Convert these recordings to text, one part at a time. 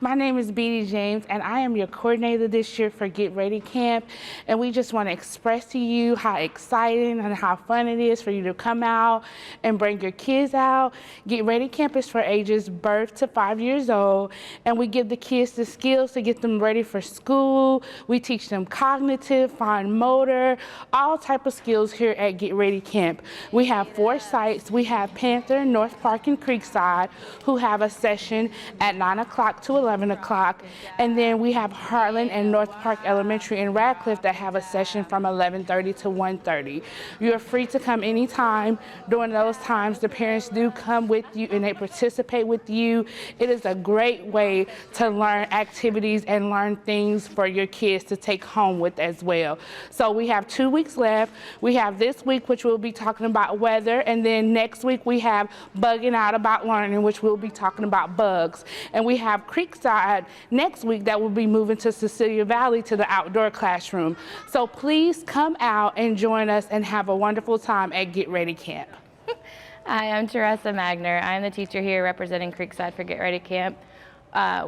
My name is Beanie James, and I am your coordinator this year for Get Ready Camp. And we just want to express to you how exciting and how fun it is for you to come out and bring your kids out. Get Ready Camp is for ages birth to 5 years old, and we give the kids the skills to get them ready for school. We teach them cognitive, fine motor, all type of skills here at Get Ready Camp. We have 4 sites. We have Panther, North Park, and Creekside, who have a session at 9 o'clock to 11 o'clock. And then we have Harlan and North Park Elementary in Radcliffe that have a session from 11:30 to 1:30. You're free to come anytime. During those times, the parents do come with you and they participate with you. It is a great way to learn activities and learn things for your kids to take home with as well. So we have 2 weeks left. We have this week, which we'll be talking about weather, and then next week we have bugging out about learning, which we'll be talking about bugs. And we have Creekside next week that will be moving to Cecilia Valley to the outdoor classroom. So please come out and join us and have a wonderful time at Get Ready Camp. Hi, I'm Teresa Magner. I'm the teacher here representing Creekside for Get Ready Camp.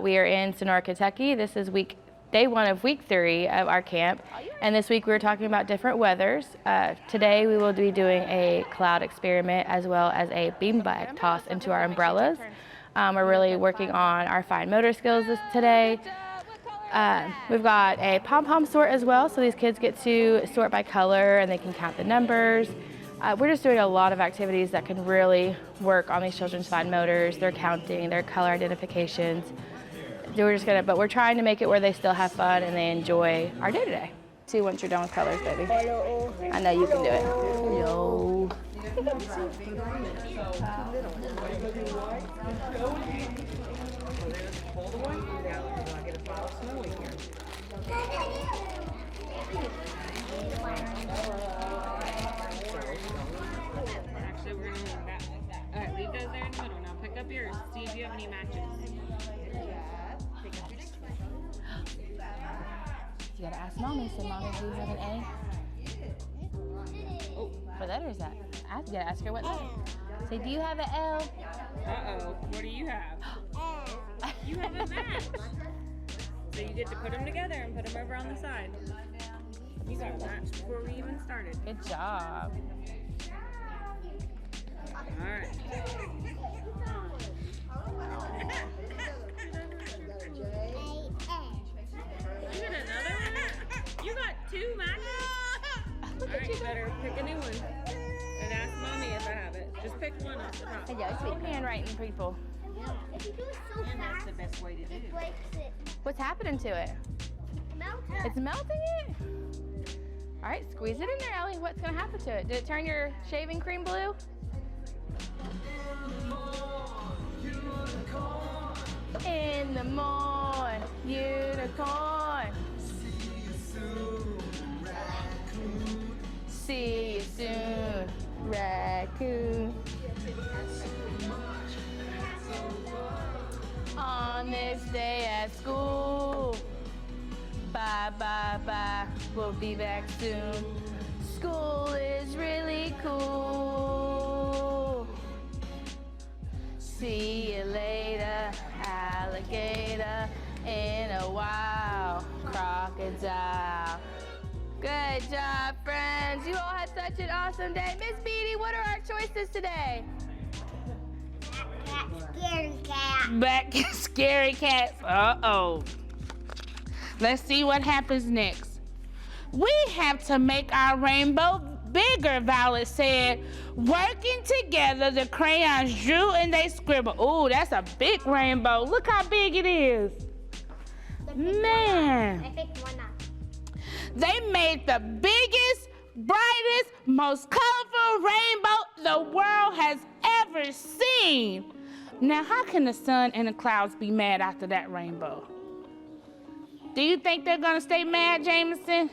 We are in Sonora, Kentucky. This is day 1 of week 3 of our camp. And this week we were talking about different weathers. Today we will be doing a cloud experiment as well as a beanbag toss into our umbrellas. We're really working on our fine motor skills today. We've got a pom-pom sort as well, so these kids get to sort by color and they can count the numbers. We're just doing a lot of activities that can really work on these children's fine motors, their counting, their color identifications. But we're trying to make it where they still have fun and they enjoy our day-to-day. See once you're done with colors, baby. I know you can do it. Yo. Actually, we're going to leave that like that. All right, leave those there in the middle. Now pick up yours. See if you have any matches. You gotta ask Mommy. Say, Mommy, do you have an A? Oh, what letter is that? You gotta ask her what letter. Say, do you have an L? Uh-oh. What do you have? You have a match. So you get to put them together and put them over on the side. You got a match before we even started. Good job. All right. You got another one? You got 2 matches? All right, you better pick a new one. And ask Mommy if I have it. Just pick one off the top. Hey, yo, sweet handwriting, people. If you do it so And that's fast, the best way to do it it. breaks it. What's happening to it? Melted. It's melting it? All right, squeeze it in there, Ellie. What's gonna happen to it? Did it turn your shaving cream blue? In the morning, unicorn. See you soon, raccoon. On this day at school. Bye, bye, bye. We'll be back soon. School is really cool. See you later, alligator. In a while, crocodile. Good job, friends. You all had such an awesome day. Miss Beatty, what are our choices today? Scary cat. Back scary cats. Uh-oh. Let's see what happens next. We have to make our rainbow bigger, Violet said. Working together, the crayons drew and they scribbled. Ooh, that's a big rainbow. Look how big it is. Man. I picked one up. They made the biggest, brightest, most colorful rainbow the world has ever seen. Now, how can the sun and the clouds be mad after that rainbow? Do you think they're gonna stay mad, Jameson?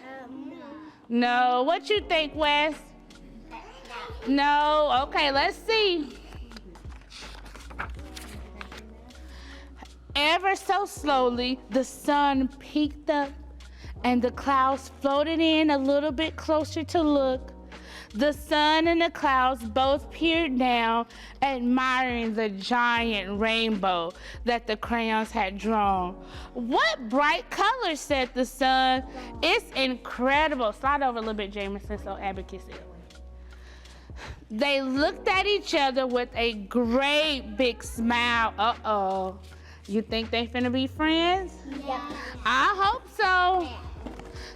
No. What you think, Wes? No. Okay, let's see. Ever so slowly, the sun peeked up and the clouds floated in a little bit closer to look. The sun and the clouds both peered down, admiring the giant rainbow that the crayons had drawn. "What bright colors," said the sun. "It's incredible." Slide over a little bit, Jameson, so Abby can see it. They looked at each other with a great big smile. Uh-oh. You think they finna be friends? Yeah. I hope so.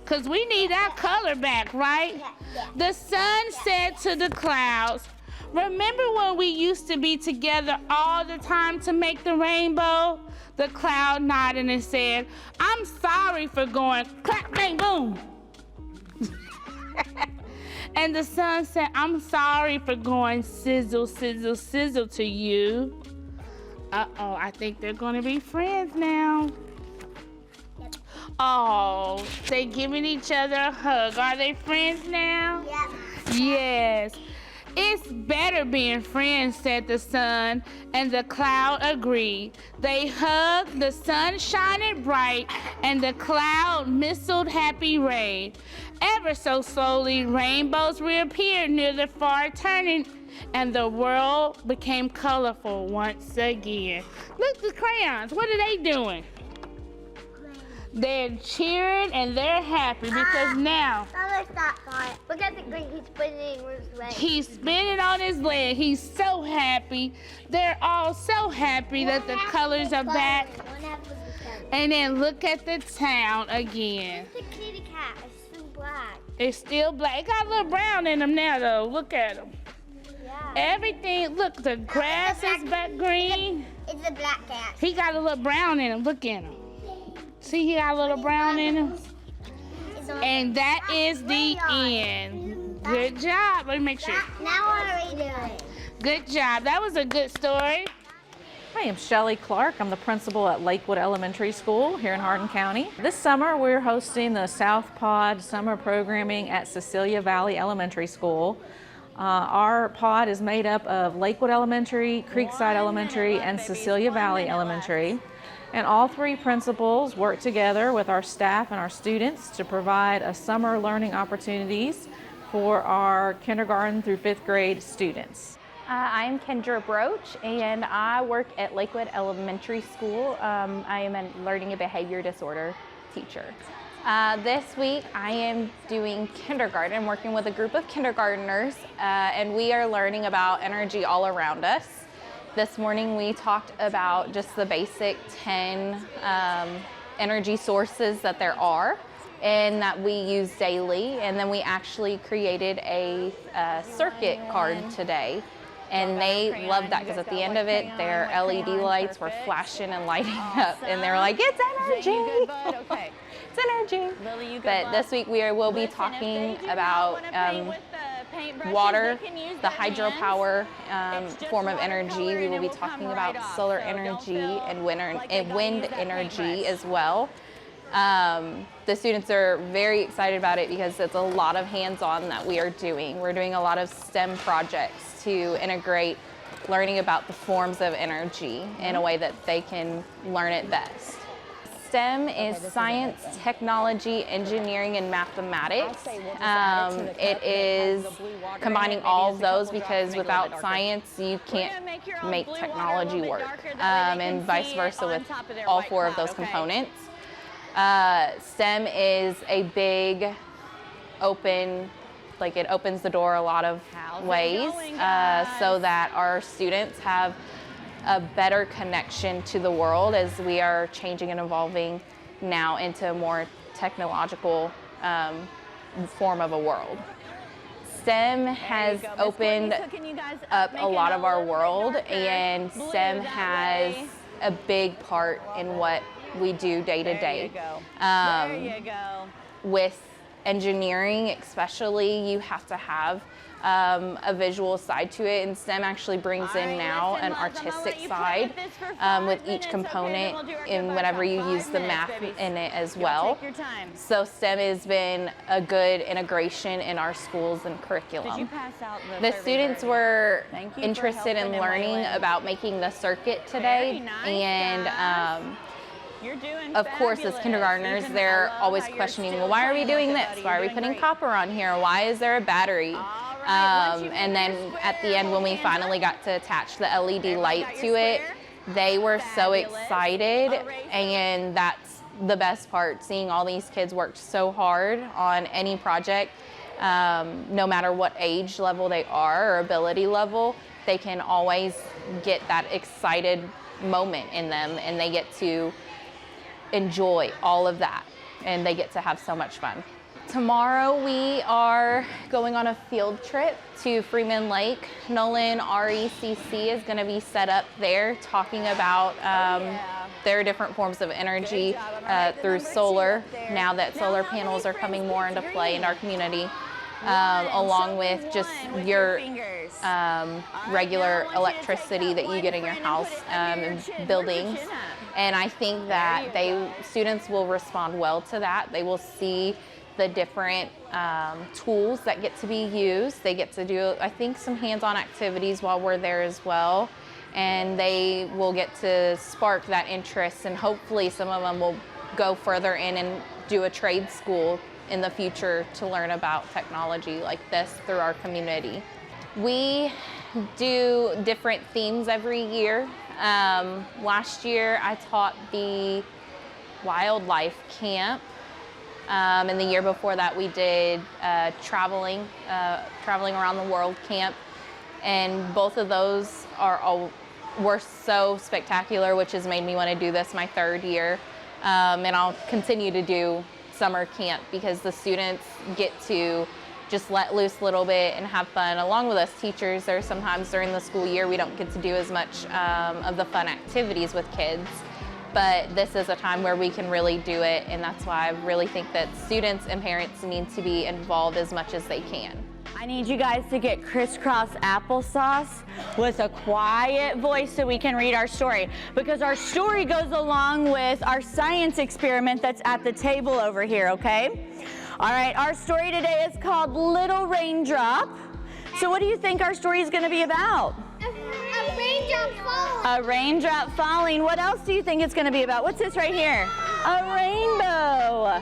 Because we need our color back, right? The sun said to the clouds, "Remember when we used to be together all the time to make the rainbow?" The cloud nodded and said, "I'm sorry for going clap, bang, boom." And the sun said, "I'm sorry for going sizzle, sizzle, sizzle to you." Uh-oh, I think they're gonna be friends now. Oh, they giving each other a hug. Are they friends now? Yeah. Yes. "It's better being friends," said the sun, and the cloud agreed. They hugged, the sun shining bright, and the cloud mistled happy rain. Ever so slowly, rainbows reappeared near the far turning, and the world became colorful once again. Look, the crayons, what are they doing? They're cheering and they're happy because now Mama, stop that. Look at the green. He's spinning with his leg. he's spinning on his leg. He's so happy. They're all so happy that the colors are back. One half was the color. And then look at the town again. It's a kitty cat. It's still black. It's still black. It got a little brown in them now, though. Look at them. Yeah. Everything, look, the grass is back green. It's a black cat. He got a little brown in him. Look at him. See, he got a little brown in him. It's on- And that is the end. Good job. Let me make sure. Now I want to redo it. Good job. That was a good story. Hi, I'm Shelley Clark. I'm the principal at Lakewood Elementary School here in Hardin County. This summer, we're hosting the South Pod summer programming at Cecilia Valley Elementary School. Our pod is made up of Lakewood Elementary, Creekside Elementary, and Cecilia Valley Elementary. And all three principals work together with our staff and our students to provide a summer learning opportunities for our kindergarten through 5th grade students. I'm Kendra Broach, and I work at Lakewood Elementary School. I am a learning and behavior disorder teacher. This week, I am doing kindergarten, working with a group of kindergartners, and we are learning about energy all around us. This morning, we talked about just the basic 10 energy sources that there are and that we use daily, and then we actually created a circuit card today. And they loved that because at the end of it, their LED lights were flashing and lighting up, and they were like, "It's energy!" It's energy. But this week we will be talking about water, the hydropower form of energy. We will be talking about solar energy and wind energy as well. The students are very excited about it because it's a lot of hands-on that we are doing. We're doing a lot of STEM projects to integrate learning about the forms of energy in a way that they can learn it best. STEM is science, technology, engineering, and mathematics. It is combining all of those because without science, you can't make technology work, and vice versa with all four of those components. STEM is a big open, like it opens the door a lot of ways so that our students have a better connection to the world as we are changing and evolving now into a more technological form of a world. STEM has opened up a lot of our world, and STEM has a big part in what we do day to day. With engineering especially, you have to have a visual side to it, and STEM actually brings in now an artistic side with each component and whenever you use the math in it as well. So STEM has been a good integration in our schools and curriculum. The students were interested in learning about making the circuit today, and of course, as kindergartners, they're always questioning, well, why are we doing this? Why are we putting copper on here? Why is there a battery? And then at the end, when we finally got to attach the LED light to it, they were so excited, and that's the best part, seeing all these kids work so hard on any project, no matter what age level they are or ability level, they can always get that excited moment in them, and they get to enjoy all of that, and they get to have so much fun. Tomorrow we are going on a field trip to Freeman Lake. Nolan RECC is going to be set up there talking about their different forms of energy through solar, now that solar panels are coming more into play in our community, along with just your regular electricity that you get in your house and buildings. And I think that students will respond well to that. They will see the different tools that get to be used. They get to do, I think, some hands-on activities while we're there as well. And they will get to spark that interest, and hopefully some of them will go further in and do a trade school in the future to learn about technology like this through our community. We do different themes every year. Last year I taught the wildlife camp. And the year before that we did traveling around the world camp, and both of those were so spectacular, which has made me want to do this my third year. And I'll continue to do summer camp because the students get to just let loose a little bit and have fun along with us teachers. There are sometimes during the school year we don't get to do as much of the fun activities with kids. But this is a time where we can really do it, and that's why I really think that students and parents need to be involved as much as they can. I need you guys to get crisscross applesauce with a quiet voice so we can read our story, because our story goes along with our science experiment that's at the table over here, okay? All right, our story today is called Little Raindrop. So what do you think our story is going to be about? A raindrop falling. A raindrop falling. What else do you think it's going to be about? What's this right here? A rainbow.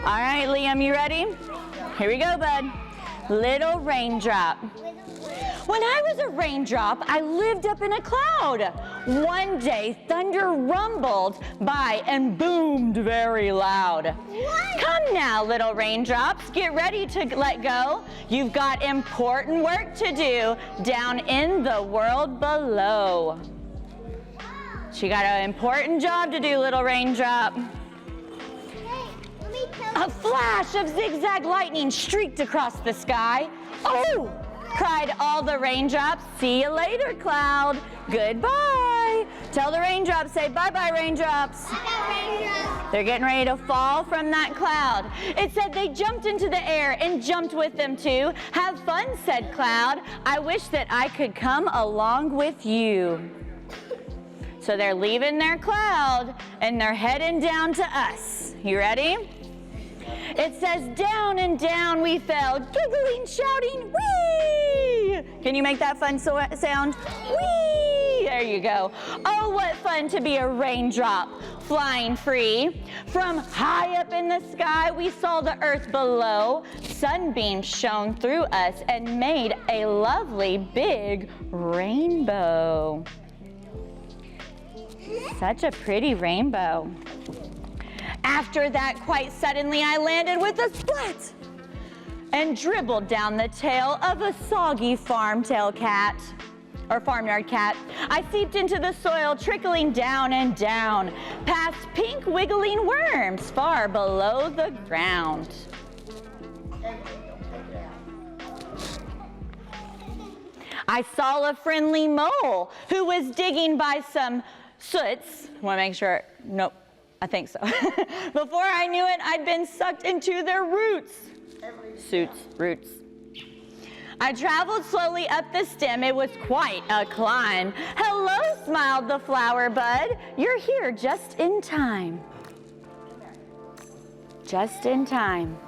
All right, Liam, you ready? Here we go, bud. Little raindrop. When I was a raindrop, I lived up in a cloud. One day, thunder rumbled by and boomed very loud. What? Come now, little raindrops, get ready to let go. You've got important work to do down in the world below. She got an important job to do, little raindrop. A flash of zigzag lightning streaked across the sky. Oh! Cried all the raindrops. See you later, cloud. Goodbye. Tell the raindrops, say bye-bye, raindrops. Bye-bye, raindrops. They're getting ready to fall from that cloud. It said they jumped into the air and jumped with them too. Have fun, said cloud. I wish that I could come along with you. So they're leaving their cloud and they're heading down to us. You ready? It says, down and down we fell, giggling, shouting, whee! Can you make that fun sound? Whee! There you go. Oh, what fun to be a raindrop, flying free. From high up in the sky, we saw the earth below. Sunbeams shone through us and made a lovely big rainbow. Such a pretty rainbow. After that, quite suddenly, I landed with a splat and dribbled down the tail of a soggy farmyard cat. I seeped into the soil, trickling down and down, past pink wiggling worms far below the ground. I saw a friendly mole who was digging by some soots. Want to make sure, nope. I think so. Before I knew it, I'd been sucked into their roots. Roots. I traveled slowly up the stem. It was quite a climb. Hello, smiled the flower bud. You're here just in time. Just in time.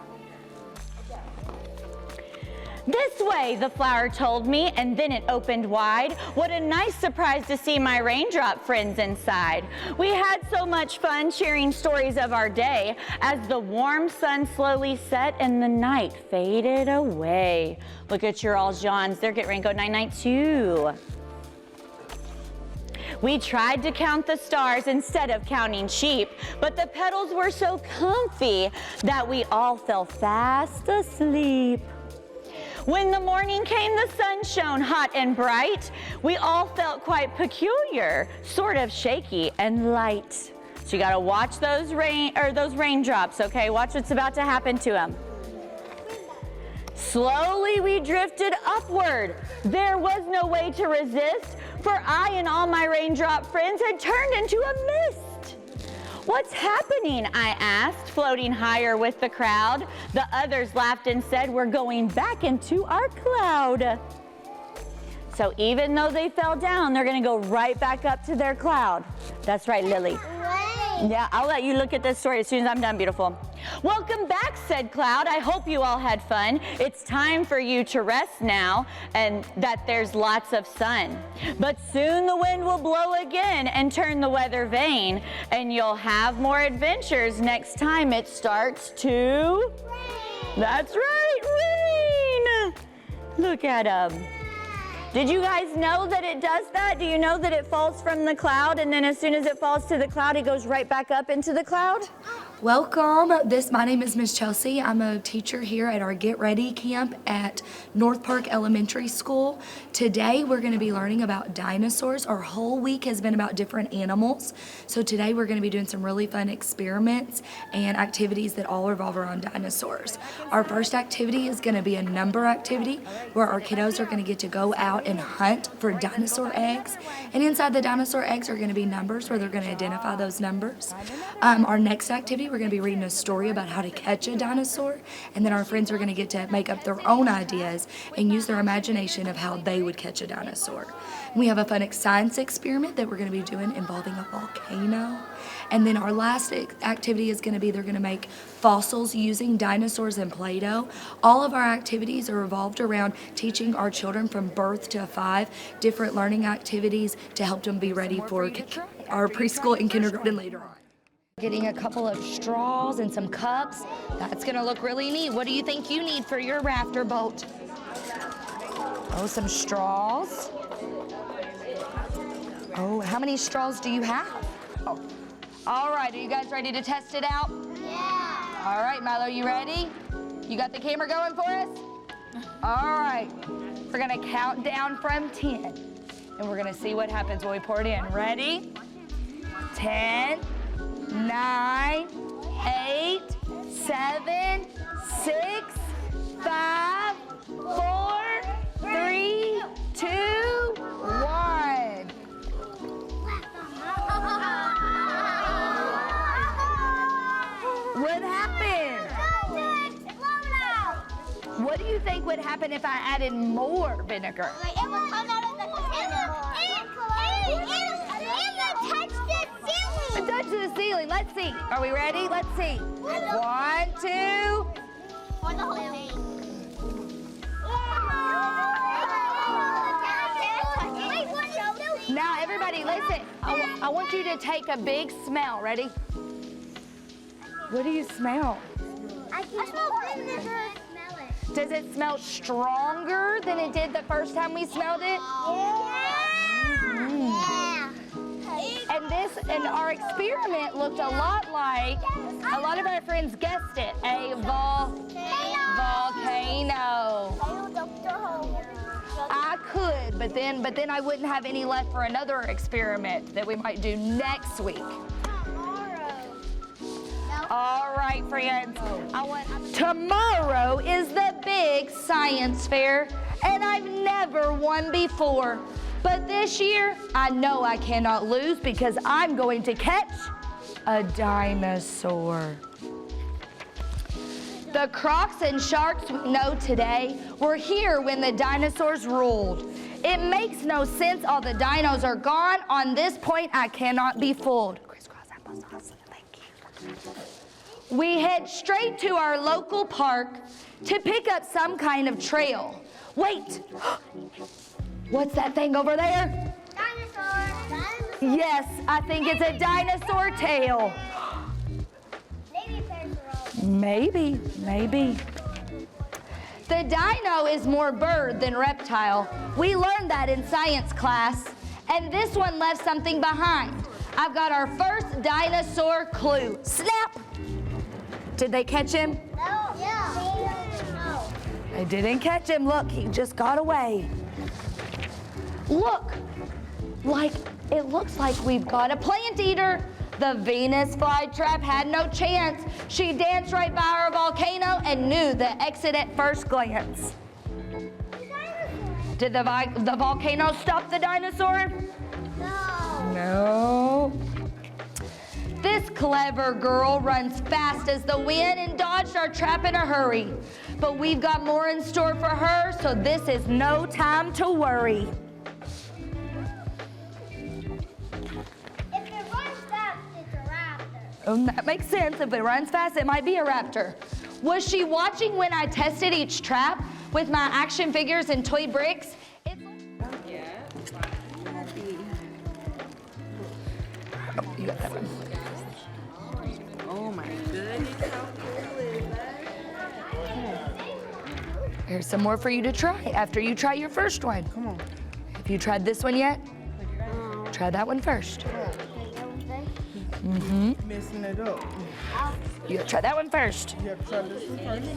This way, the flower told me, and then it opened wide. What a nice surprise to see my raindrop friends inside. We had so much fun sharing stories of our day as the warm sun slowly set and the night faded away. Look at your all Johns. They're getting ready to go night-night too. We tried to count the stars instead of counting sheep, but the petals were so comfy that we all fell fast asleep. When the morning came, the sun shone hot and bright. We all felt quite peculiar, sort of shaky and light. So you gotta watch those raindrops, okay? Watch what's about to happen to them. Slowly we drifted upward. There was no way to resist, for I and all my raindrop friends had turned into a mist. What's happening? I asked, floating higher with the crowd. The others laughed and said, we're going back into our cloud. So even though they fell down, they're gonna go right back up to their cloud. That's right, Lily. Yeah, I'll let you look at this story as soon as I'm done, beautiful. Welcome back, said Cloud. I hope you all had fun. It's time for you to rest now and that there's lots of sun. But soon the wind will blow again and turn the weather vain, and you'll have more adventures next time it starts to rain. That's right, rain. Look at them. Did you guys know that it does that? Do you know that it falls from the cloud, and then as soon as it falls to the cloud, it goes right back up into the cloud? Welcome. My name is Miss Chelsea. I'm a teacher here at our Get Ready camp at North Park Elementary School. Today we're going to be learning about dinosaurs. Our whole week has been about different animals. So today we're going to be doing some really fun experiments and activities that all revolve around dinosaurs. Our first activity is going to be a number activity where our kiddos are going to get to go out and hunt for dinosaur eggs. And inside the dinosaur eggs are going to be numbers where they're going to identify those numbers. Our next activity, we're going to be reading a story about how to catch a dinosaur, and then our friends are going to get to make up their own ideas and use their imagination of how they would catch a dinosaur. We have a fun science experiment that we're going to be doing involving a volcano. And then our last activity is going to be they're going to make fossils using dinosaurs and Play-Doh. All of our activities are revolved around teaching our children from birth to 5 different learning activities to help them be ready for our preschool and kindergarten later on. Getting a couple of straws and some cups. That's gonna look really neat. What do you think you need for your rafter boat? Oh, some straws. Oh, how many straws do you have? Oh. All right, are you guys ready to test it out? Yeah. All right, Milo, you ready? You got the camera going for us? All right, we're gonna count down from 10, and we're gonna see what happens when we pour it in. Ready? 10, 9, 8, 7, 6, 5, 4, 3, 2, 1. What happened? What do you think would happen if I added more vinegar? It will come out of the container. It touched the ceiling. Let's see. Are we ready? Let's see. 1, 2. For the whole thing. Now, everybody, listen. I want you to take a big smell. Ready? What do you smell? I smell vinegar. Does it smell stronger than it did the first time we smelled it? And our experiment looked a lot like, a lot of our friends guessed it, a volcano. I could, but then I wouldn't have any left for another experiment that we might do next week. All right, friends. Tomorrow is the big science fair, and I've never won before. But this year, I know I cannot lose because I'm going to catch a dinosaur. The crocs and sharks we know today were here when the dinosaurs ruled. It makes no sense all the dinos are gone. On this point, I cannot be fooled. Crisscross applesauce, thank you. we head straight to our local park to pick up some kind of trail. Wait, what's that thing over there? Dinosaur. Yes, I think it's a dinosaur tail. Maybe a pterodactyl. Maybe. The dino is more bird than reptile. We learned that in science class, and this one left something behind. I've got our first dinosaur clue. Snap! Did they catch him? No. Yeah. No. They didn't catch him. Look, he just got away. Look, it looks like we've got a plant eater. The Venus flytrap had no chance. She danced right by our volcano and knew the exit at first glance. Did the volcano stop the dinosaur? No. This clever girl runs fast as the wind and dodged our trap in a hurry. But we've got more in store for her, so this is no time to worry. That makes sense. If it runs fast, it might be a raptor. Was she watching when I tested each trap with my action figures and toy bricks? Oh, you got that one. Oh my goodness, how cool is that? Here's some more for you to try after you try your first one. Come on. Have you tried this one yet? Try that one first. Messing it up. You gotta try that one first. You have to try this one first.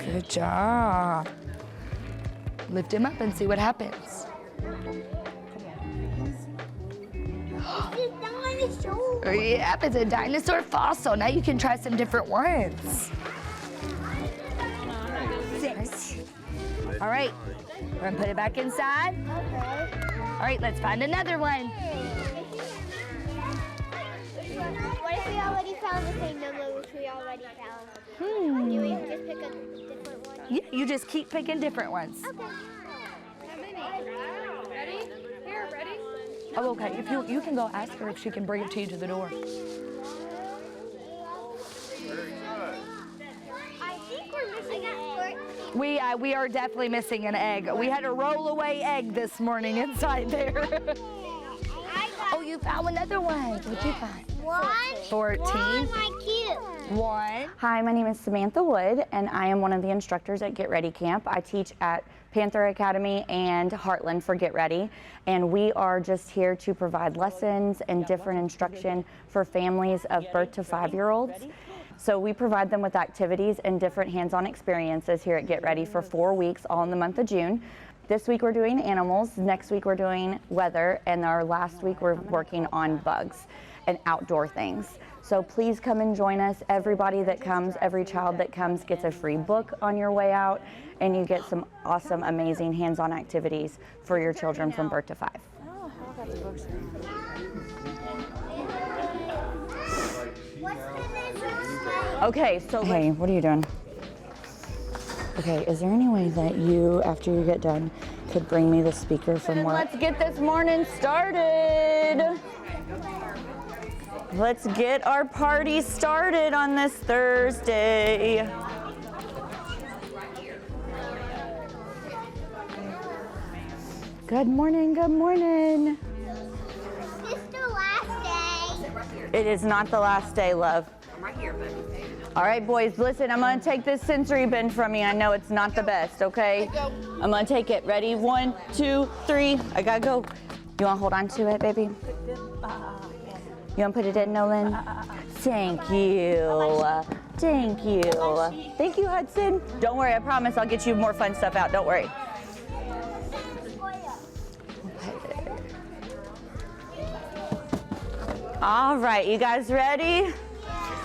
Good job. Lift him up and see what happens. It's a dinosaur. Yep, it's a dinosaur fossil. Now you can try some different ones. 6. All right, we're gonna put it back inside. Okay. All right, let's find another one. What if we already found the same number which we already found? Do we just pick a different one? Yeah, you just keep picking different ones. Okay. Ready? Here, ready? Oh, okay. If you can go ask her if she can bring it to you to the door. I think we're missing an egg. We are definitely missing an egg. We had a roll-away egg this morning inside there. Oh, you found another one. What'd you find? 14. My cute. 1. Hi, my name is Samantha Wood, and I am one of the instructors at Get Ready Camp. I teach at Panther Academy and Heartland for Get Ready, and we are just here to provide lessons and different instruction for families of birth to 5-year-olds. So we provide them with activities and different hands-on experiences here at Get Ready for 4 weeks, all in the month of June. This week we're doing animals, next week we're doing weather, and our last week we're working on bugs and outdoor things. So please come and join us. Everybody that comes, every child that comes gets a free book on your way out, and you get some awesome, amazing hands-on activities for your children from birth to 5. Okay, so hey, what are you doing? Okay, is there any way that you, after you get done, could bring me the speaker from work? Let's get this morning started. Let's get our party started on this Thursday. Good morning, good morning. It's the last day. It is not the last day, love. I'm right here, buddy. All right, boys, listen, I'm gonna take this sensory bin from you. I know it's not the best, okay? I'm gonna take it. Ready? 1, 2, 3. I gotta go. You wanna hold on to it, baby? You wanna put it in, Nolan? Thank you. Thank you. Thank you, Hudson. Don't worry, I promise I'll get you more fun stuff out. Don't worry. All right, you guys ready?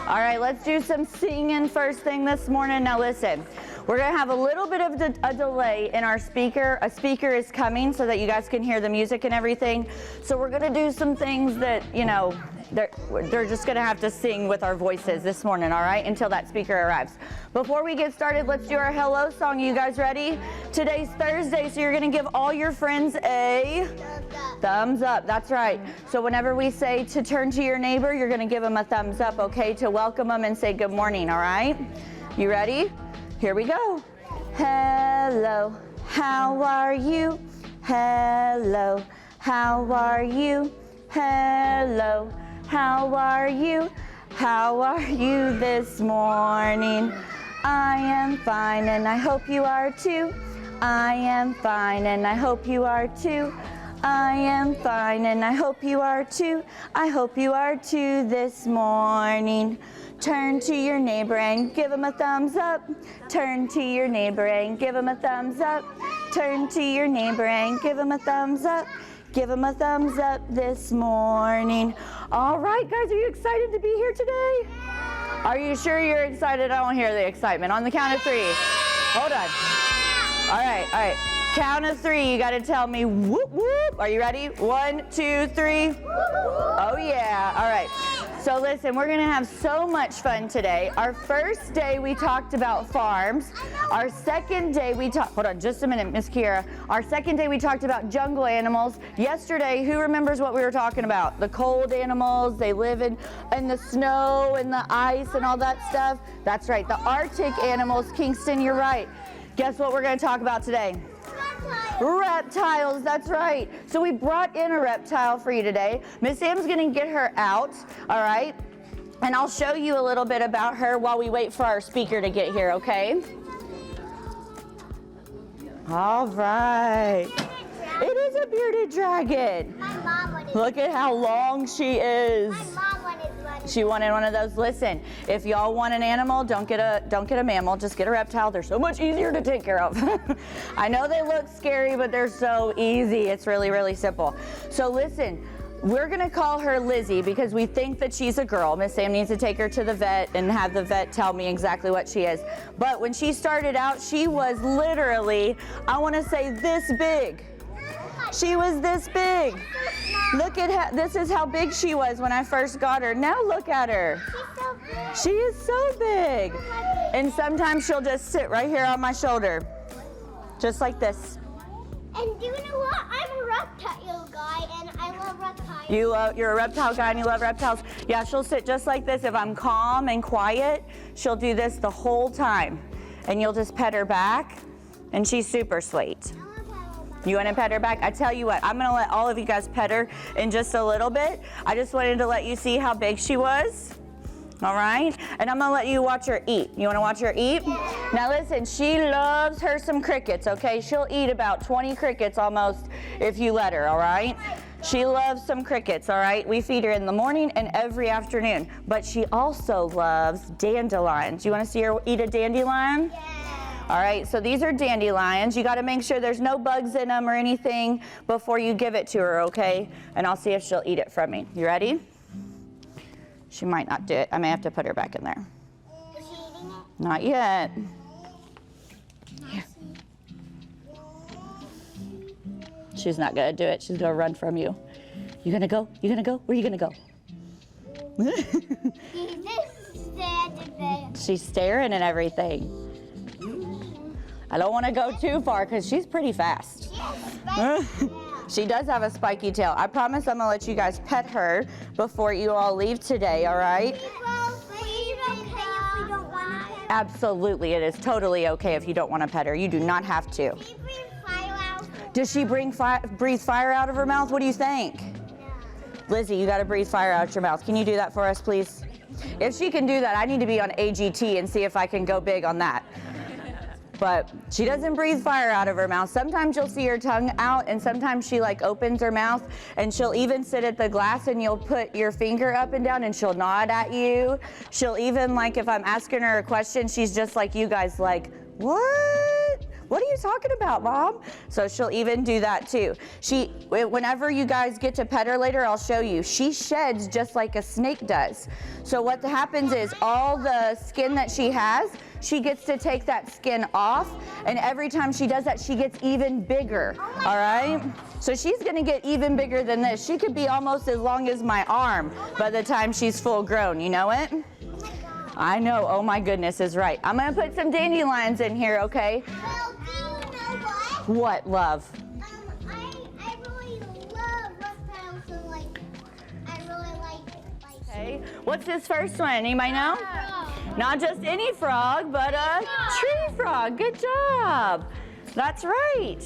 All right, let's do some singing first thing this morning. Now listen, We're gonna have a little bit of a delay in our speaker. A speaker is coming so that you guys can hear the music and everything. So we're gonna do some things that, you know, they're just gonna have to sing with our voices this morning, all right, until that speaker arrives. Before we get started, let's do our hello song. You guys ready? Today's Thursday, so you're gonna give all your friends a thumbs up. That's right. So whenever we say to turn to your neighbor, you're gonna give them a thumbs up, okay, to welcome them and say good morning, all right? You ready? Here we go. Hello, how are you? Hello, how are you? Hello, how are you? How are you this morning? I am fine and I hope you are too. I am fine and I hope you are too. I am fine and I hope you are too. I hope you are too this morning. Turn to your neighbor and give him a thumbs up. Turn to your neighbor and give him a thumbs up. Turn to your neighbor and give him a thumbs up. Give him a thumbs up this morning. All right, guys, are you excited to be here today? Are you sure you're excited? I don't hear the excitement. On the count of 3. Hold on. All right. Count of 3, you gotta tell me whoop whoop. Are you ready? 1, 2, 3. Oh yeah, all right. So listen, we're gonna have so much fun today. Our first day we talked about farms. Our second day we talked, hold on just a minute, Miss Kira. Our second day we talked about jungle animals. Yesterday, who remembers what we were talking about? The cold animals, they live in the snow and the ice and all that stuff. That's right, the Arctic animals. Kingston, you're right. Guess what we're gonna talk about today? Reptiles, that's right. So we brought in a reptile for you today. Miss Sam's gonna get her out, all right? And I'll show you a little bit about her while we wait for our speaker to get here, okay? All right. It is a bearded dragon. My mom wanted Look at how long she is. My mom wanted one. She wanted one of those. Listen, if y'all want an animal, don't get a mammal, just get a reptile. They're so much easier to take care of. I know they look scary, but they're so easy. It's really, really simple. So listen, we're gonna call her Lizzie because we think that she's a girl. Miss Sam needs to take her to the vet and have the vet tell me exactly what she is. But when she started out, she was literally, I wanna say this big. She was this big. Look at how, this is how big she was when I first got her. Now look at her. She's so big. She is so big. And sometimes she'll just sit right here on my shoulder. Just like this. And do you know what? I'm a reptile guy and I love reptiles. You're a reptile guy and you love reptiles. Yeah, she'll sit just like this. If I'm calm and quiet, she'll do this the whole time. And you'll just pet her back and she's super sweet. You want to pet her back? I tell you what, I'm going to let all of you guys pet her in just a little bit. I just wanted to let you see how big she was. All right? And I'm going to let you watch her eat. You want to watch her eat? Yeah. Now listen, she loves her some crickets, okay? She'll eat about 20 crickets almost if you let her, all right? She loves some crickets, all right? We feed her in the morning and every afternoon. But she also loves dandelions. You want to see her eat a dandelion? Yeah. All right, so these are dandelions. You gotta make sure there's no bugs in them or anything before you give it to her, okay? And I'll see if she'll eat it from me. You ready? She might not do it. I may have to put her back in there. Is she eating it? Not yet. Here. She's not gonna do it. She's gonna run from you. You gonna go? You gonna go? Where are you gonna go? She's staring at everything. I don't want to go too far because she's pretty fast. She does have a spiky tail. I promise I'm going to let you guys pet her before you all leave today, all right? Absolutely, it is totally okay if you don't want to pet her. You do not have to. Does she breathe fire out of her mouth? What do you think? Lizzie, you got to breathe fire out your mouth. Can you do that for us, please? If she can do that, I need to be on AGT and see if I can go big on that. But she doesn't breathe fire out of her mouth. Sometimes you'll see her tongue out and sometimes she like opens her mouth and she'll even sit at the glass and you'll put your finger up and down and she'll nod at you. She'll even like, if I'm asking her a question, she's just like you guys like, what? What are you talking about, Mom? So she'll even do that too. Whenever you guys get to pet her later, I'll show you. She sheds just like a snake does. So what happens is all the skin that she has, she gets to take that skin off, and every time she does that, she gets even bigger, all right? So she's gonna get even bigger than this. She could be almost as long as my arm by the time she's full grown, you know it? I know, oh my goodness is right. I'm gonna put some dandelions in here, okay? Well, do you know what? What, love? I really love reptiles, so like, I really like Okay, what's this first one? Anybody know? Not just any frog, but a tree frog. Good job. That's right.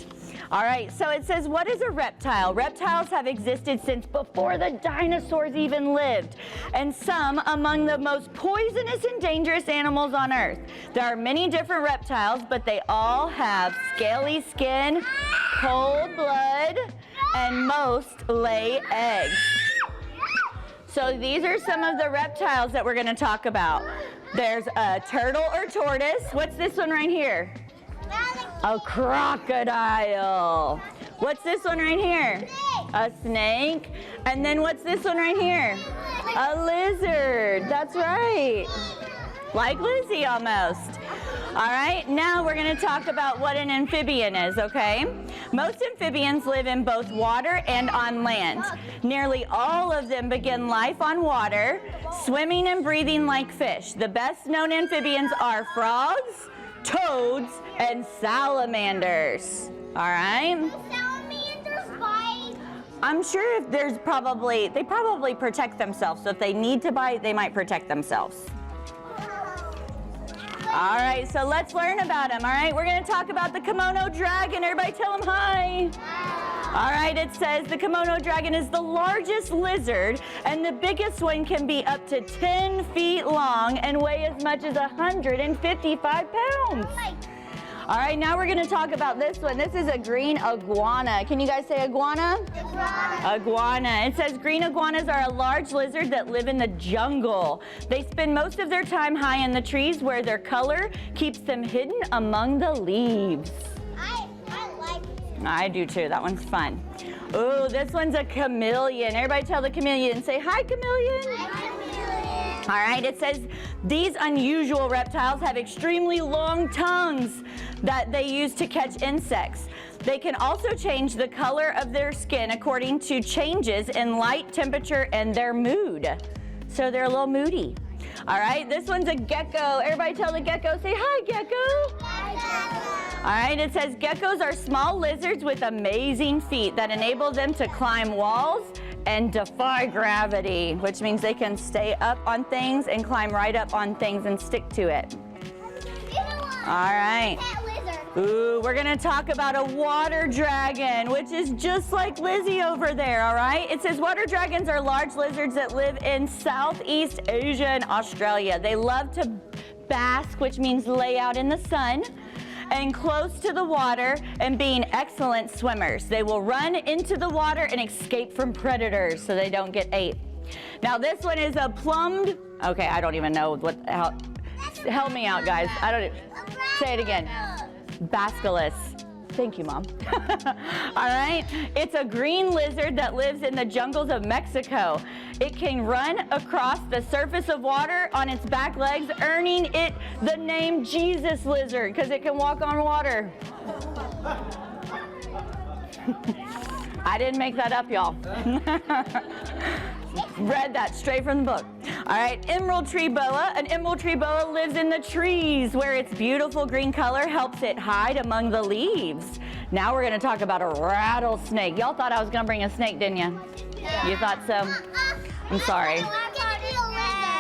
All right, so it says, what is a reptile? Reptiles have existed since before the dinosaurs even lived, and some among the most poisonous and dangerous animals on Earth. There are many different reptiles, but they all have scaly skin, cold blood, and most lay eggs. So these are some of the reptiles that we're going to talk about. There's a turtle or tortoise. What's this one right here? A crocodile. What's this one right here? A snake. And then what's this one right here? A lizard. That's right. Like Lizzie almost. All right, now we're going to talk about what an amphibian is, okay? Most amphibians live in both water and on land. Nearly all of them begin life on water, swimming and breathing like fish. The best known amphibians are frogs, toads, and salamanders. All right? salamanders bite. I'm sure if they probably protect themselves. So if they need to bite, they might protect themselves. All right, so let's learn about them, all right? We're gonna talk about the kimono dragon. Everybody tell them hi. All right, it says the kimono dragon is the largest lizard, and the biggest one can be up to 10 feet long and weigh as much as 155 pounds. All right, now we're gonna talk about this one. This is a green iguana. Can you guys say iguana? Iguana. It says green iguanas are a large lizard that live in the jungle. They spend most of their time high in the trees where their color keeps them hidden among the leaves. I like it. I do too, that one's fun. Oh, this one's a chameleon. Everybody tell the chameleon, say hi, chameleon. Hi, chameleon. All right, it says these unusual reptiles have extremely long tongues that they use to catch insects. They can also change the color of their skin according to changes in light, temperature, and their mood. So they're a little moody. All right, this one's a gecko. Everybody tell the gecko, say hi, gecko. All right, it says geckos are small lizards with amazing feet that enable them to climb walls and defy gravity, which means they can stay up on things and climb right up on things and stick to it. All right. Ooh, we're gonna talk about a water dragon, which is just like Lizzie over there, all right? It says water dragons are large lizards that live in Southeast Asia and Australia. They love to bask, which means lay out in the sun, and close to the water and being excellent swimmers. They will run into the water and escape from predators so they don't get ate. Now this one is a plumbed, okay, I don't even know how, help me out guys. I don't, say it again. Basilisk. Thank you, Mom. All right, it's a green lizard that lives in the jungles of Mexico. It can run across the surface of water on its back legs, earning it the name Jesus lizard because it can walk on water. I didn't make that up, y'all. Read that straight from the book. All right, emerald tree boa. An emerald tree boa lives in the trees where its beautiful green color helps it hide among the leaves. Now we're gonna talk about a rattlesnake. Y'all thought I was gonna bring a snake, didn't you? Yeah. You thought so? I'm sorry.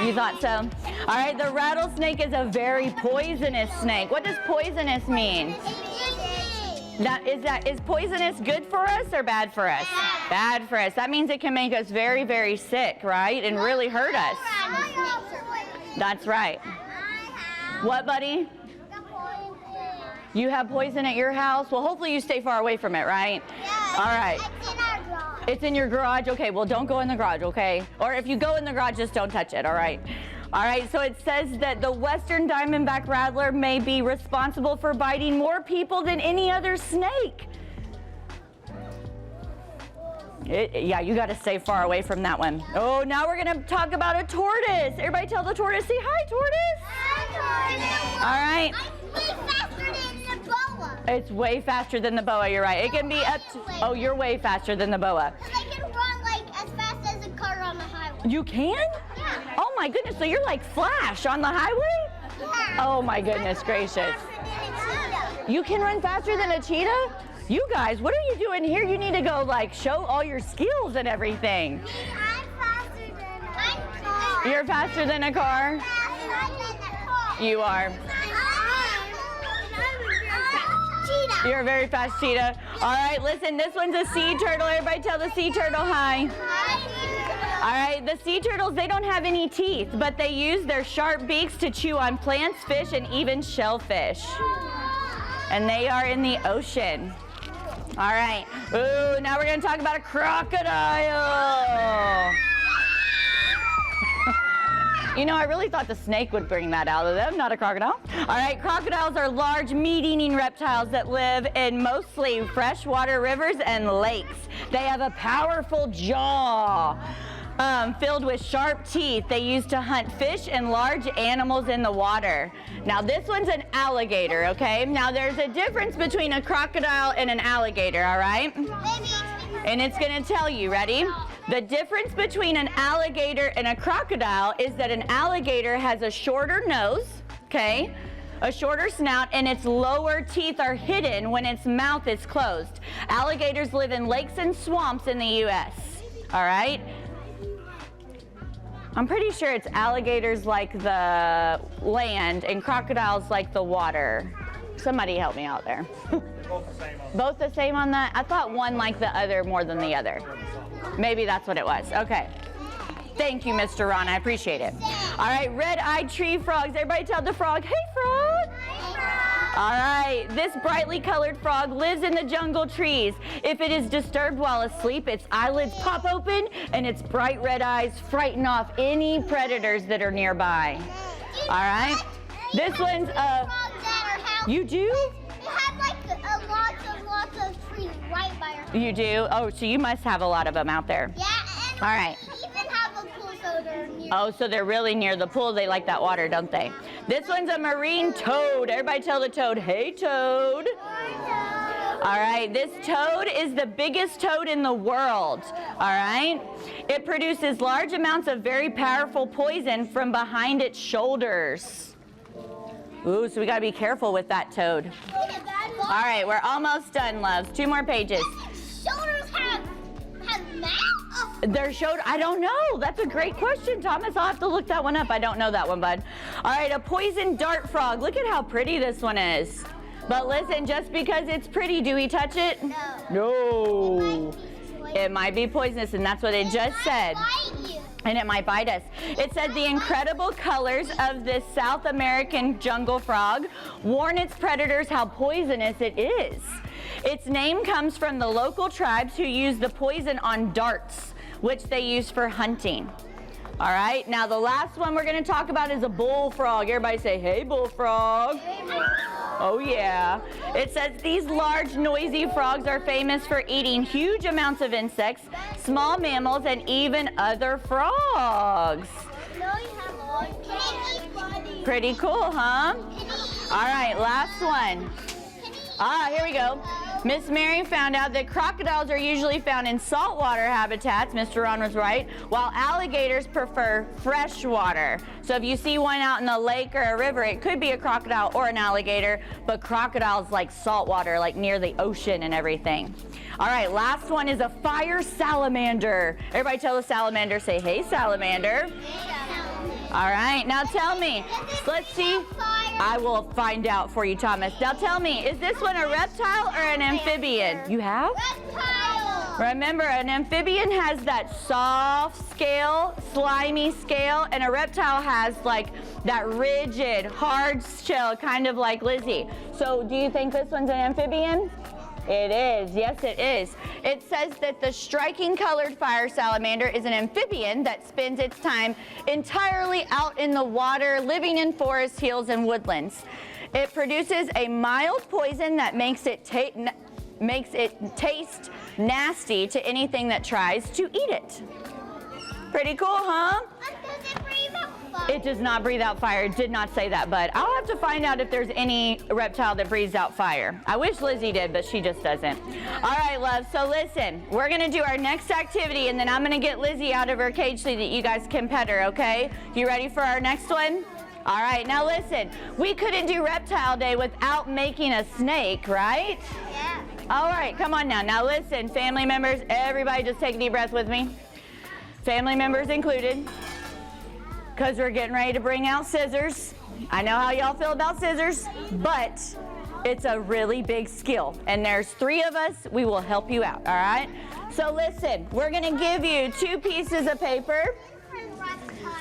You thought so? All right, the rattlesnake is a very poisonous snake. What does poisonous mean? Is poisonous good for us or bad for us? Bad for us. That means it can make us very, very sick, right? And really hurt us. That's right. What, buddy? You have poison at your house? Well, hopefully you stay far away from it, right? All right. It's in our garage. It's in your garage? Okay, well, don't go in the garage, okay? Or if you go in the garage, just don't touch it, all right? All right, so it says that the western diamondback rattler may be responsible for biting more people than any other snake. Yeah, you got to stay far away from that one. Oh, now we're going to talk about a tortoise. Everybody tell the tortoise, say hi, tortoise. Hi, tortoise. All right. I'm way faster than the boa. It's way faster than the boa, you're right. It can be up to, oh, you're way faster than the boa. I can run like as fast as a car on the highway. You can? Yeah. Oh my goodness, so you're like Flash on the highway? Yeah. Oh my goodness gracious. Faster than a cheetah. You can run faster than a cheetah? You guys, what are you doing here? You need to go like show all your skills and everything. I'm faster than a car. You're faster than a car? Faster than a car. You are. Cheetah. You're a very fast cheetah. All right, listen, this one's a sea turtle. Everybody tell the sea turtle hi. All right, the sea turtles, they don't have any teeth, but they use their sharp beaks to chew on plants, fish, and even shellfish. And they are in the ocean. All right, ooh, now we're gonna talk about a crocodile. You know, I really thought the snake would bring that out of them, not a crocodile. All right, crocodiles are large meat-eating reptiles that live in mostly freshwater rivers and lakes. They have a powerful jaw filled with sharp teeth they use to hunt fish and large animals in the water. Now, this one's an alligator, okay? Now, there's a difference between a crocodile and an alligator, all right? And it's gonna tell you, ready? The difference between an alligator and a crocodile is that an alligator has a shorter nose, okay? A shorter snout, and its lower teeth are hidden when its mouth is closed. Alligators live in lakes and swamps in the U.S., all right? I'm pretty sure it's alligators like the land and crocodiles like the water. Somebody help me out there. Both the same on that? I thought one like the other more than the other. Maybe that's what it was. Okay. Thank you, Mr. Ron. I appreciate it. All right, red-eyed tree frogs. Everybody tell the frog, hey, frog. All right, this brightly colored frog lives in the jungle trees. If it is disturbed while asleep, its eyelids pop open and its bright red eyes frighten off any predators that are nearby. All right, this one's you do? We have like lots of trees right by our house. You do? Oh, so you must have a lot of them out there. Yeah, and all right. we even have a pool, so they're near. Oh, so they're really near the pool. They like that water, don't they? This one's a marine toad. Everybody tell the toad, hey, toad. All right, this toad is the biggest toad in the world, all right? It produces large amounts of very powerful poison from behind its shoulders. Ooh, so we gotta be careful with that toad. All right, we're almost done, loves. 2 more pages. Shoulders have mouths? Their shoulder, I don't know. That's a great question, Thomas. I'll have to look that one up. I don't know that one, bud. All right, a poison dart frog. Look at how pretty this one is. But listen, just because it's pretty, do we touch it? No. It might be poisonous, and that's what it just said. And it might bite us. It said the incredible colors of this South American jungle frog warn its predators how poisonous it is. Its name comes from the local tribes who use the poison on darts, which they use for hunting. All right, now the last one we're gonna talk about is a bullfrog. Everybody say, hey, bullfrog. Oh yeah. It says these large, noisy frogs are famous for eating huge amounts of insects, small mammals, and even other frogs. Pretty cool, huh? All right, last one. Here we go. Miss Mary found out that crocodiles are usually found in saltwater habitats, Mr. Ron was right, while alligators prefer freshwater. So if you see one out in a lake or a river, it could be a crocodile or an alligator, but crocodiles like saltwater, like near the ocean and everything. All right, last one is a fire salamander. Everybody tell the salamander, say, hey, salamander. All right, now tell me, let's see. I will find out for you, Thomas. Now tell me, is this one a reptile or an amphibian? You have? Reptile. Remember, an amphibian has that soft scale, slimy scale, and a reptile has like that rigid, hard shell, kind of like Lizzie. So do you think this one's an amphibian? It is, yes it is. It says that the striking colored fire salamander is an amphibian that spends its time entirely out in the water, living in forests, hills, and woodlands. It produces a mild poison that makes it taste nasty to anything that tries to eat it. Pretty cool, huh? Does it breathe out? It does not breathe out fire. It did not say that, but I'll have to find out if there's any reptile that breathes out fire. I wish Lizzie did, but she just doesn't. All right, love, so listen, we're gonna do our next activity, and then I'm gonna get Lizzie out of her cage so that you guys can pet her, okay? You ready for our next one? All right, now listen, we couldn't do Reptile Day without making a snake, right? Yeah. All right, come on now. Now listen, family members, everybody just take a deep breath with me. Family members included, because we're getting ready to bring out scissors. I know how y'all feel about scissors, but it's a really big skill. And there's 3 of us, we will help you out, all right? So listen, we're gonna give you 2 pieces of paper.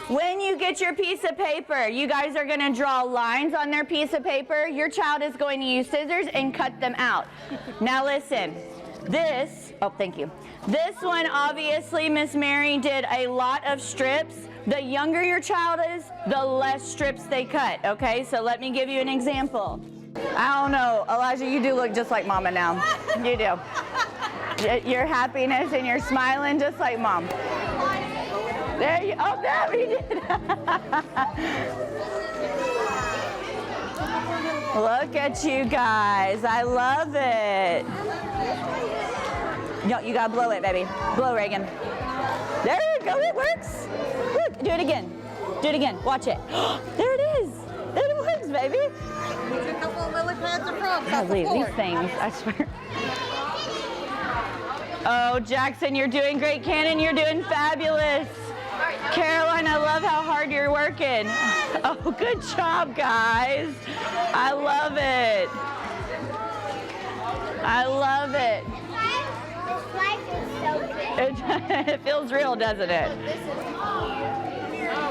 When you get your piece of paper, you guys are gonna draw lines on their piece of paper. Your child is going to use scissors and cut them out. Now listen, thank you. This one, obviously, Miss Mary did a lot of strips. The younger your child is, the less strips they cut, okay? So let me give you an example. I don't know, Elijah, you do look just like Mama now. You do. Your happiness and you're smiling just like Mom. There you, oh, there we did. Look at you guys. I love it. No, you gotta blow it, baby. Blow, Reagan. There you go, it works. Look, do it again. Do it again, watch it. There it is. It works, baby. There's a couple of lily pads of frogs. Golly, these things, I swear. Oh, Jackson, you're doing great. Cannon, you're doing fabulous. Caroline, I love how hard you're working. Oh, good job, guys. I love it. I love it. This life is so good. It feels real, doesn't it? All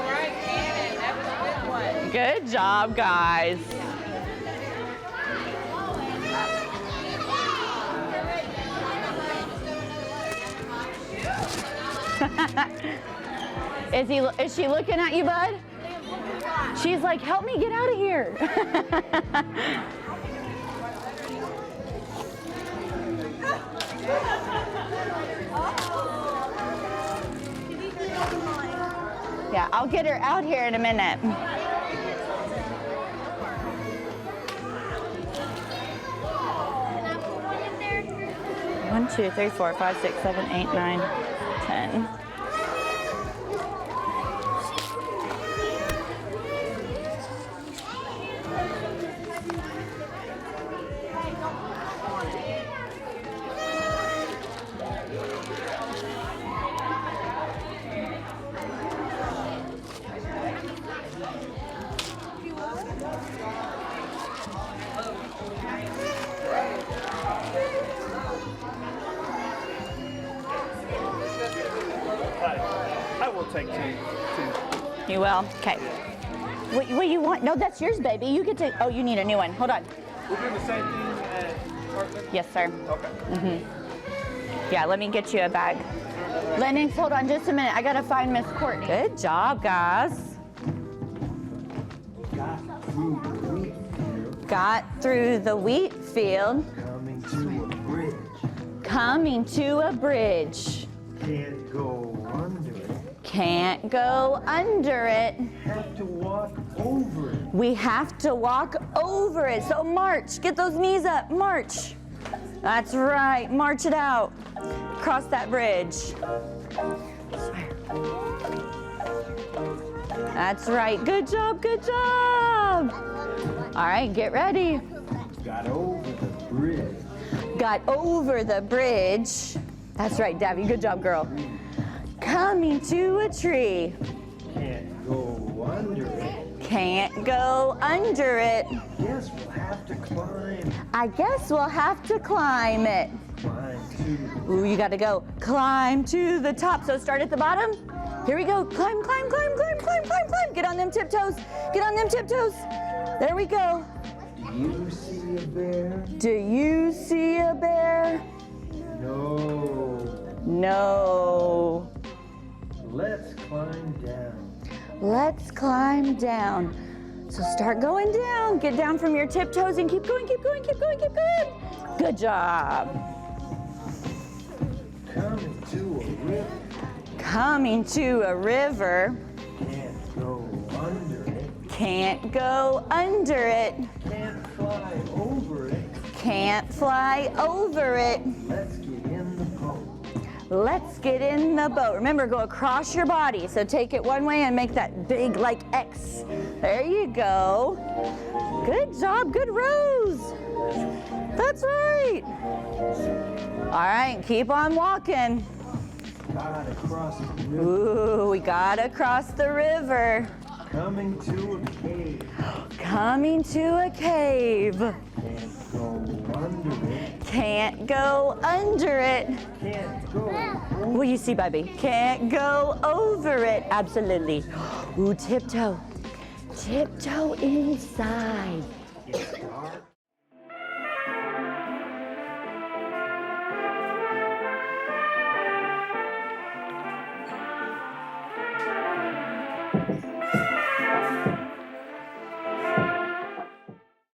right, Cannon, that was a good one. Good job, guys. Is she looking at you, bud? She's like, help me get out of here. Yeah, I'll get her out here in a minute. 1, 2, 3, 4, 5, 6, 7, 8, 9, 10. I will take 2. You will? Okay. What you want? No, that's yours, baby. You get to, oh, you need a new one. Hold on. We're doing the same thing at Heartland? Yes, sir. Okay. Yeah, let me get you a bag. Lennox, hold on just a minute. I gotta find Miss Courtney. Good job, guys. Got through the wheat field. Coming to a bridge. Coming to a bridge. Can't go under it. Can't go under it. Have to walk over it. We have to walk over it. So march. Get those knees up. March. That's right. March it out. Cross that bridge. That's right. Good job. Good job. All right. Get ready. Got over the bridge. Got over the bridge. That's right, Davy. Good job, girl. Coming to a tree. Can't go under it. Can't go under it. Guess we'll have to climb. I guess we'll have to climb it. Climb to. Ooh, you gotta go climb to the top. So start at the bottom. Here we go. Climb, climb, climb, climb, climb, climb, climb. Get on them tiptoes. Get on them tiptoes. There we go. Do you see a bear? Do you see a bear? No. No. Let's climb down. Let's climb down. So start going down. Get down from your tiptoes and keep going, keep going, keep going, keep going. Good job. Coming to a river. Coming to a river. Can't go Can't go under it. Can't fly over it. Can't fly over it. Let's get in the boat. Let's get in the boat. Remember, go across your body. So take it one way and make that big like X. There you go. Good job, good Rose. That's right. All right, keep on walking. Gotta cross the river. Ooh, we gotta cross the river. Coming to a cave. Coming to a cave. Can't go under it. Can't go under it. Can't go. What do you see, baby? Can't go over it. Absolutely. Ooh, tiptoe. Tiptoe inside.